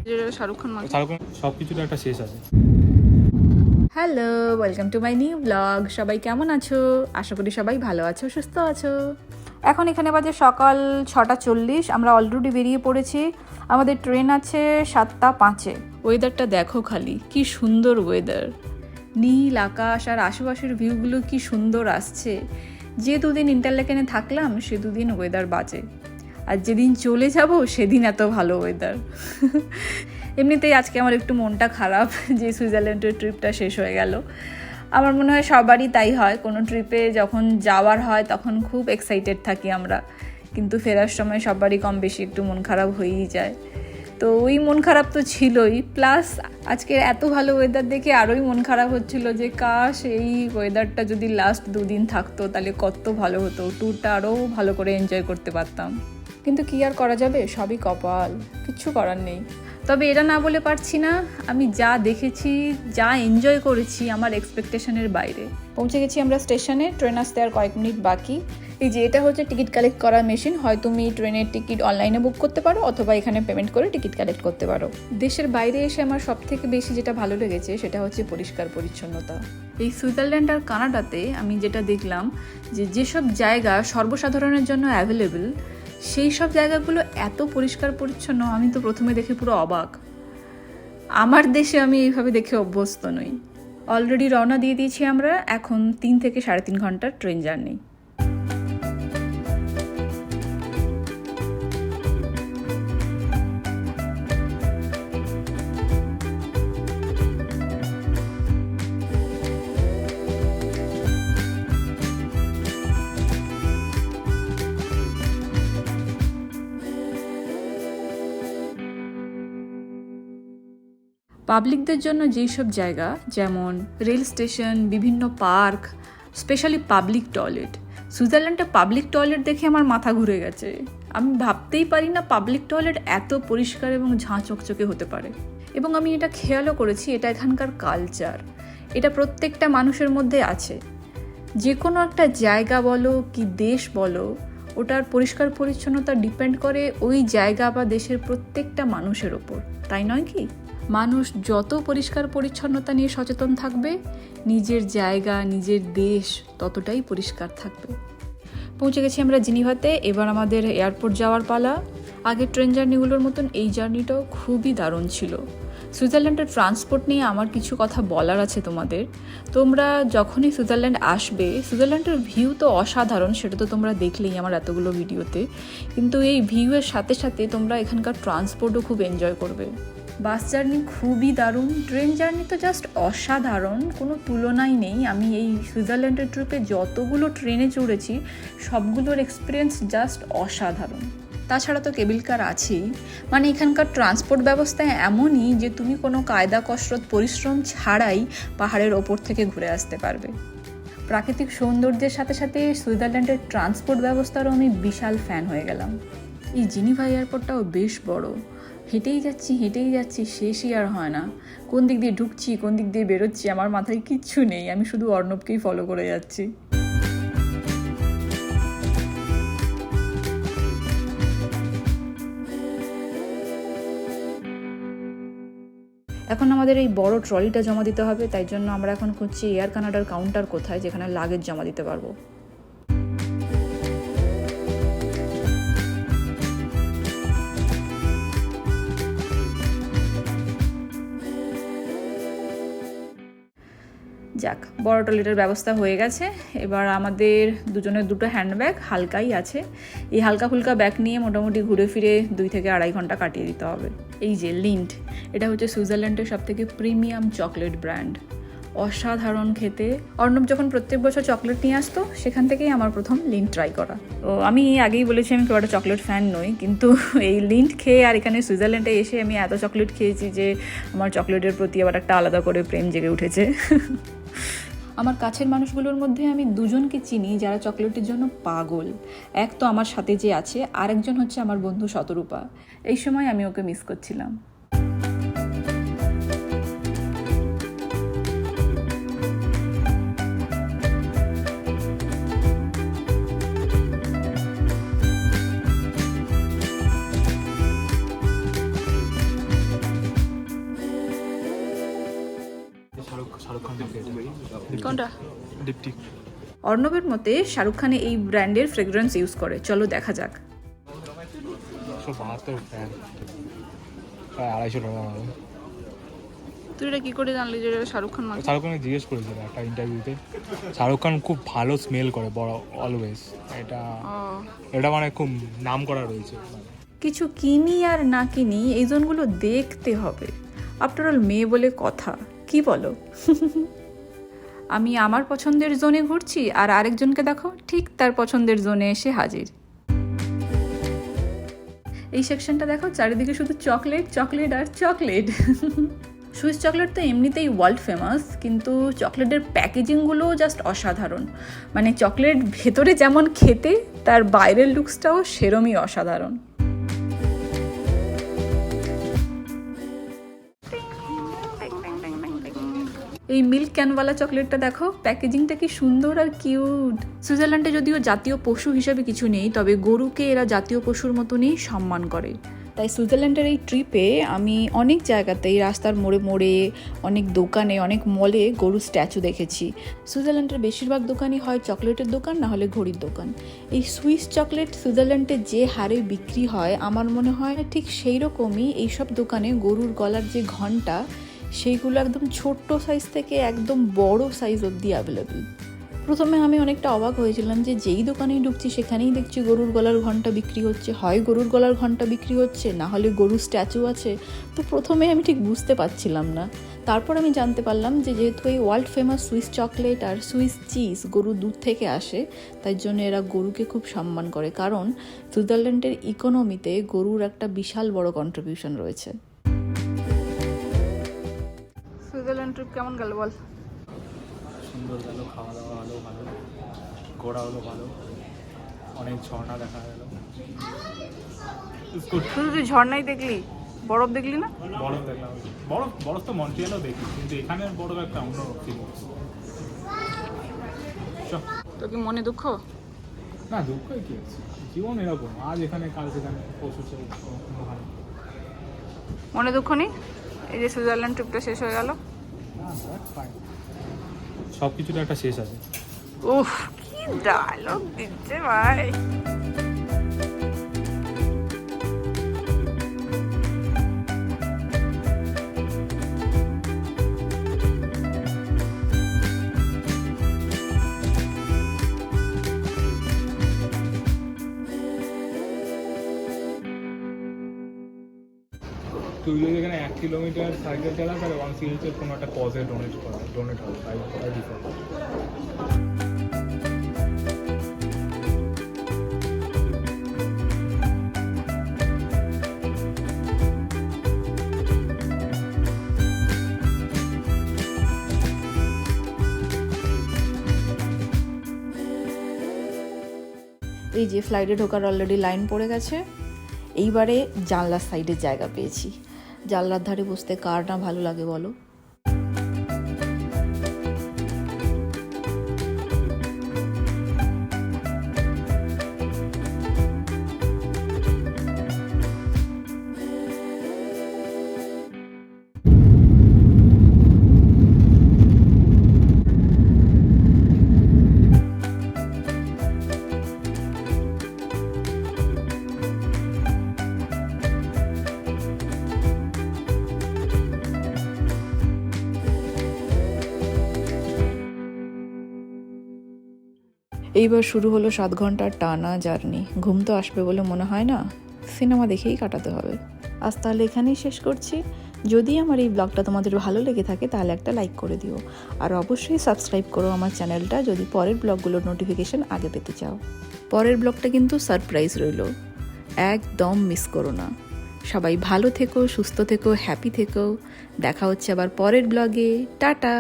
শাহরুখ খান সব কিছুর একটা শেষ আছে। Hello, welcome to my new blog. সবাই কেমন আছো? আশা করি সবাই ভালো আছো, সুস্থ আছো। এখন এখানে বাজে সকাল 6:40। আমরা অলরেডি বেরিয়ে পড়েছি। আমাদের ট্রেন আছে 7:05-এ। ওয়েদারটা দেখো খালি, কি সুন্দর ওয়েদার। নীল আকাশ আর আশেপাশের ভিউগুলো কি সুন্দর আসছে। যে দুদিন ইন্টারলেকেনে থাকলাম সে দুদিন ওয়েদার বাজে, আর যেদিন চলে যাব সেদিন এত ভালো ওয়েদার। এমনিতেই আজকে আমার একটু মনটা খারাপ যে সুইজারল্যান্ডের ট্রিপটা শেষ হয়ে গেল। আমার মনে হয় সবারই তাই হয়, কোনো ট্রিপে যখন যাওয়ার হয় তখন খুব এক্সাইটেড থাকি আমরা, কিন্তু ফেরার সময় সবারই কম বেশি একটু মন খারাপ হয়েই যায়। তো ওই মন খারাপ তো ছিলই, প্লাস আজকে এত ভালো ওয়েদার দেখে আরোই মন খারাপ হচ্ছিল যে কাশ এই ওয়েদারটা যদি লাস্ট দুদিন থাকতো তাহলে কত ভালো হতো, ট্যুরটা আরও ভালো করে এনজয় করতে পারতাম। কিন্তু কি আর করা যাবে, সবই কপাল, কিচ্ছু করার নেই। তবে এটা না বলে পারছি না, আমি যা দেখেছি, যা এনজয় করেছি আমার এক্সপেকটেশনের বাইরে। পৌঁছে গেছি আমরা স্টেশনে, ট্রেন আসতে আর কয়েক মিনিট বাকি। এই যে এটা হচ্ছে টিকিট কালেক্ট করার মেশিন। হয় তুমি ট্রেনের টিকিট অনলাইনে বুক করতে পারো অথবা এখানে পেমেন্ট করে টিকিট কালেক্ট করতে পারো। দেশের বাইরে এসে আমার সব থেকে বেশি যেটা ভালো লেগেছে সেটা হচ্ছে পরিষ্কার পরিচ্ছন্নতা। এই সুইজারল্যান্ড আর কানাডাতে আমি যেটা দেখলাম যে যেসব জায়গা সর্বসাধারণের জন্য অ্যাভেলেবেল, সেই সব জায়গাগুলো এত পরিষ্কার পরিচ্ছন্ন, আমি তো প্রথমে দেখে পুরো অবাক। আমার দেশে আমি এইভাবে দেখে অভ্যস্ত নই। অলরেডি রওনা দিয়ে দিয়েছি আমরা, এখন 3 থেকে 3.5 ঘন্টার ট্রেন জার্নি। পাবলিকদের জন্য যেই সব জায়গা, যেমন রেল স্টেশন, বিভিন্ন পার্ক, স্পেশালি পাবলিক টয়লেট। সুইজারল্যান্ডে পাবলিক টয়লেট দেখে আমার মাথা ঘুরে গেছে। আমি ভাবতেই পারি না পাবলিক টয়লেট এত পরিষ্কার এবং ঝাঁ চকচকে হতে পারে। এবং আমি এটা খেয়ালও করেছি, এটা এখানকার কালচার, এটা প্রত্যেকটা মানুষের মধ্যে আছে। যে কোনো একটা জায়গা বলো কি দেশ বলো, ওটার পরিষ্কার পরিচ্ছন্নতা ডিপেন্ড করে ওই জায়গা বা দেশের প্রত্যেকটা মানুষের ওপর, তাই নয় কি? মানুষ যত পরিষ্কার পরিচ্ছন্নতা নিয়ে সচেতন থাকবে, নিজের জায়গা, নিজের দেশ ততটাই পরিষ্কার থাকবে। পৌঁছে গেছি আমরা জিনিভাতে, এবার আমাদের এয়ারপোর্ট যাওয়ার পালা। আগের ট্রেন জার্নিগুলোর মতন এই জার্নিটাও খুবই দারুণ ছিল। সুইজারল্যান্ডের ট্রান্সপোর্ট নিয়ে আমার কিছু কথা বলার আছে তোমাদের। তোমরা যখনই সুইজারল্যান্ড আসবে, সুইজারল্যান্ডের ভিউ তো অসাধারণ, সেটা তো তোমরা দেখলেই আমার এতগুলো ভিডিওতে, কিন্তু এই ভিউয়ের সাথে সাথে তোমরা এখানকার ট্রান্সপোর্টও খুব এনজয় করবে। বাস জার্নি খুবই দারুণ, ট্রেন জার্নি তো জাস্ট অসাধারণ, কোনো তুলনাই নেই। আমি এই সুইজারল্যান্ডের ট্রিপে যতগুলো ট্রেনে চড়েছি সবগুলোর এক্সপিরিয়েন্স জাস্ট অসাধারণ। তাছাড়া তো কেবল কার আছেই, মানে এখানকার ট্রান্সপোর্ট ব্যবস্থা এমনই যে তুমি কোনো কায়দা কসরত পরিশ্রম ছাড়াই পাহাড়ের ওপর থেকে ঘুরে আসতে পারবে। প্রাকৃতিক সৌন্দর্যের সাথে সাথে সুইজারল্যান্ডের ট্রান্সপোর্ট ব্যবস্থারও আমি বিশাল ফ্যান হয়ে গেলাম। এই জিনিভা এয়ারপোর্টটাও বেশ বড়, হেঁটেই যাচ্ছি, শেষই আর হয় না। কোন দিক দিয়ে ঢুকছি, কোন দিক দিয়ে বেরোচ্ছি, আমার মাথায় কিচ্ছু নেই, আমি শুধু অর্ণবকেই ফলো করে যাচ্ছি। এখন আমাদের এই বড় ট্রলিটা জমা দিতে হবে, তাই জন্য আমরা এখন খুঁজছি এয়ার কানাডার কাউন্টার কোথায়, যেখানে লাগেজ জমা দিতে পারবো। যাক, বড় টয়লেটের ব্যবস্থা হয়ে গেছে। এবার আমাদের দুজনের দুটো হ্যান্ডব্যাগ হালকাই আছে, এই হালকা ফুলকা ব্যাগ নিয়ে মোটামুটি ঘুরে ফিরে 2 থেকে 2.5 ঘন্টা কাটিয়ে দিতে হবে। এই যে লিন্ট, এটা হচ্ছে সুইজারল্যান্ডের সবথেকে প্রিমিয়াম চকলেট ব্র্যান্ড, অসাধারণ খেতে। অর্ণব যখন প্রত্যেক বছর চকলেট নিয়ে আসতো, সেখান থেকেই আমার প্রথম লিন্ট ট্রাই করা। তো আমি আগেই বলেছি আমি খুব একটা চকলেট ফ্যান নই, কিন্তু এই লিন্ট খেয়ে আর এখানে সুইজারল্যান্ডে এসে আমি এত চকলেট খেয়েছি যে আমার চকলেটের প্রতি আবার একটা আলাদা করে প্রেম জেগে উঠেছে। আমার কাছের মানুষগুলোর মধ্যে আমি দুজনকে চিনি যারা চকলেটের জন্য পাগল। এক তো আমার সাথে যে আছে, আরেকজন হচ্ছে আমার বন্ধু শতরূপা। এই সময় আমি ওকে মিস করছিলাম। কোনটা? ডিপটিক। অর্ণবের মতে শাহরুখ খান এই ব্র্যান্ডের ফ্রেগ্রেন্স ইউজ করে, চলো দেখা যাক। 172 ফ্যান, প্রায় 250 টাকা হবে। তুই এটা কি করে জানলি যে এটা শাহরুখ খান মাল? শাহরুখ খানকে জিজ্ঞেস করেছিল একটা ইন্টারভিউতে, শাহরুখ খান খুব ভালো স্মেল করে বড় অলওয়েজ, এটা মানে খুব নাম করা রয়েছে। কিছু কিনি আর না কিনি এই জোনগুলো দেখতে হবে, আফটার অল মেয়ে বলে কথা, কি বলো? আমি আমার পছন্দের জোনে ঘুরছি আর আরেকজনকে দেখো ঠিক তার পছন্দের জোনে এসে হাজির। এই সেকশনটা দেখো, চারিদিকে শুধু চকলেট চকলেট আর চকলেট। সুইস চকলেট তো এমনিতেই ওয়ার্ল্ড ফেমাস, কিন্তু চকলেটের প্যাকেজিংগুলোও জাস্ট অসাধারণ। মানে চকলেট ভেতরে যেমন খেতে, তার বাইরের লুকসটাও সেরমই অসাধারণ। এই মিল্ক ক্যানওয়ালা চকলেটটা দেখো, প্যাকেজিংটা কি সুন্দর আর কিউট। সুইজারল্যান্ডে যদিও জাতীয় পশু হিসাবে কিছু নেই, তবে গরুকে এরা জাতীয় পশুর মতনই সম্মান করে। তাই সুইজারল্যান্ডের এই ট্রিপে আমি অনেক জায়গাতেই, রাস্তার মোড়ে মোড়ে, অনেক দোকানে, অনেক মলে গরু স্ট্যাচু দেখেছি। সুইজারল্যান্ডের বেশিরভাগ দোকানই হয় চকলেটের দোকান, না হলে ঘড়ির দোকান। এই সুইস চকলেট সুইজারল্যান্ডে যে হারে বিক্রি হয়, আমার মনে হয় ঠিক সেই রকমই এইসব দোকানে গরুর গলার যে ঘণ্টা, সেইগুলো একদম ছোট্ট সাইজ থেকে একদম বড় সাইজ অবধি অ্যাভেলেবেল। প্রথমে আমি অনেকটা অবাক হয়েছিলাম যে যেই দোকানেই ঢুকছি সেখানেই দেখছি গরুর গলার ঘণ্টা বিক্রি হচ্ছে, হয় গরুর গলার ঘণ্টা বিক্রি হচ্ছে, না হলে গরুর স্ট্যাচু আছে। তো প্রথমে আমি ঠিক বুঝতে পারছিলাম না। তারপর আমি জানতে পারলাম যে যেহেতু এই ওয়ার্ল্ড ফেমাস সুইস চকলেট আর সুইস চিজ গরুর দুধ থেকে আসে, তাই জন্য এরা গরুকে খুব সম্মান করে, কারণ সুইজারল্যান্ডের ইকোনমিতে গরুর একটা বিশাল বড় কন্ট্রিবিউশন রয়েছে। সুইজারল্যান্ড ট্রিপ কেমন গেল বল? সুন্দর গেল, খাওয়া দাওয়া ভালো, ঘোরা হলো ভালো, অনেক ঝর্ণা দেখা গেল। শুধু তুই ঝর্ণাই দেখলি, বরফ দেখলি না? বরফ দেখলাম, বরফ তো মন্ট্রিয়ালও দেখি, কিন্তু এখানে বরফ একটা অন্য ফিলিং। তো কি মনে দুঃখ? না, দুঃখ কি আছে, জীবন এরকম, আজ এখানে কাল সেখানে, পশু মনে দুঃখ নেই এই যে সুইজারল্যান্ড ট্রিপটা শেষ হয়ে গেল? সব কিছুর একটা শেষ আছে। উফ, কি ডায়লগ দিচ্ছে ভাই। তুই যদি এখানে 1 কিলোমিটার সাইকেল চালাস, তাহলে 1 CH এর কোনো একটা কজে ডোনেট হবে, তাই ডিফল্ট। এই যে ফ্লাইটে ঢোকার অলরেডি লাইন পড়ে গেছে। এইবারে জানলার সাইডে জায়গা পেয়েছি। জানলার ধারে বসতে কার না ভালো লাগে বলো? এইবার শুরু হলো 7 ঘন্টার টানা জার্নি। ঘুম তো আসবে বলে মনে হয় না, সিনেমা দেখেই কাটাতে হবে। আজ তাহলে এখানেই শেষ করছি। যদি আমার এই ব্লগটা তোমাদের ভালো লেগে থাকে তাহলে একটা লাইক করে দিও, আর অবশ্যই সাবস্ক্রাইব করো আমার চ্যানেলটা যদি পরের ব্লগগুলোর নোটিফিকেশন আগে পেতে চাও। পরের ব্লগটা কিন্তু সারপ্রাইজ রইল, একদম মিস করো না। সবাই ভালো থেকো, সুস্থ থেকো, হ্যাপি থেকো। দেখা হচ্ছে আবার পরের ব্লগে। টাটা।